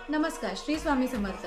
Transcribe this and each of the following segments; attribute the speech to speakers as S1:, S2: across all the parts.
S1: नमस्कार, श्री स्वामी समर्थ.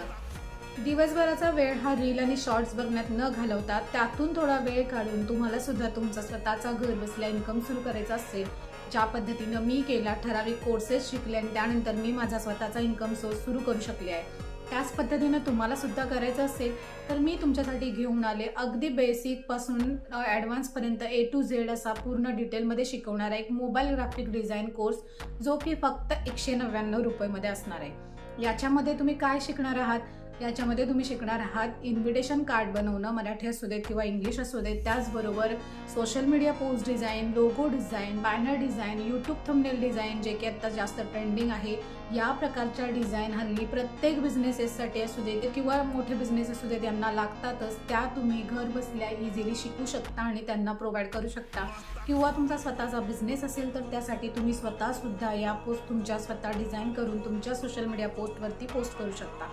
S1: दिवसभराचा वेळ हा रील आणि शॉर्ट्स बघण्यात न घालवता त्यातून थोडा वेळ काढून तुम्हाला सुद्धा तुमचा स्वतःचा घर बसल्या इन्कम सुरू करायचा असेल, ज्या पद्धतीनं मी केला, ठराविक कोर्सेस शिकले आणि त्यानंतर मी माझा स्वतःचा इन्कम सोर्स सुरू करू शकले आहे. त्याच पद्धतीनं तुम्हाला सुद्धा करायचं असेल तर मी तुमच्यासाठी घेऊन आले अगदी बेसिक पासून ॲडव्हान्स पर्यंत ए टू झेड असा पूर्ण डिटेलमध्ये शिकवणारा एक मोबाईल ग्राफिक डिझाईन कोर्स, जो की फक्त 199 रुपयामध्ये असणार आहे. याच्यामध्ये तुम्ही काय शिकणार आहात? याच्यामध्ये तुम्ही शिकणार आहात इन्व्हिटेशन कार्ड बनवणं, मराठी असू देत किंवा इंग्लिश असू देत. त्याचबरोबर social media post design, logo design, banner design, YouTube thumbnail design, जे की आत्ता जास्त ट्रेंडिंग आहे. या प्रकारच्या डिझाईन हल्ली प्रत्येक बिझनेसेससाठी असू देत किंवा मोठे बिझनेस असू देत यांना लागतातच. त्या तुम्ही घर बसल्या इझिली शिकू शकता आणि त्यांना प्रोव्हाइड करू शकता. किंवा तुमचा स्वतःचा बिझनेस असेल तर त्यासाठी तुम्ही स्वतःसुद्धा या पोस्ट तुमच्या स्वतः डिझाईन करून तुमच्या सोशल मीडिया पोस्टवरती पोस्ट करू शकता.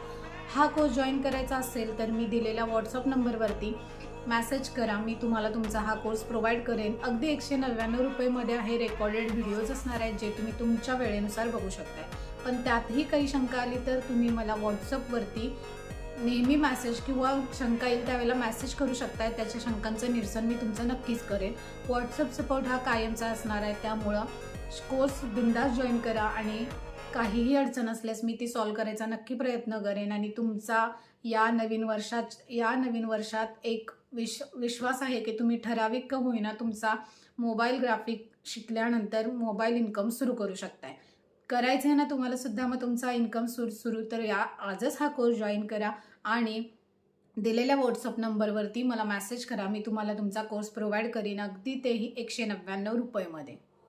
S1: हा कोर्स जॉईन करायचा असेल तर मी दिलेल्या व्हॉट्सअप नंबरवरती मेसेज करा. मी तुम्हाला तुमचा हा कोर्स प्रोव्हाइड करेन. अगदी 199 रुपयेमध्ये आहे. रेकॉर्डेड व्हिडिओज असणार आहेत जे तुम्ही तुमच्या वेळेनुसार बघू शकताय. पण त्यातही काही शंका आली तर तुम्ही मला व्हॉट्सअपवरती नेहमी मेसेज किंवा शंका येईल त्यावेळेला मेसेज करू शकताय. त्याच्या शंकांचं निरसन मी तुमचं नक्कीच करेन. व्हॉट्सअप सपोर्ट हा कायमचा असणार आहे. त्यामुळं कोर्स बिंदास जॉईन करा आणि काहीही अडचण असल्यास मी ती सॉल्व्ह करायचा नक्की प्रयत्न करेन. आणि तुमचा या नवीन वर्षात एक विश्वास आहे की तुम्ही ठराविक का होईना तुमचा मोबाईल ग्राफिक शिकल्यानंतर मोबाईल इन्कम सुरू करू शकताय. करायचं आहे ना तुम्हाला सुद्धा मग तुमचा इन्कम सुरू तर आजच हा कोर्स जॉईन करा आणि दिलेल्या व्हॉट्सअप नंबरवरती मला मेसेज करा. मी तुम्हाला तुमचा कोर्स प्रोव्हाइड करीन, अगदी तेही 199 रुपयेमध्ये.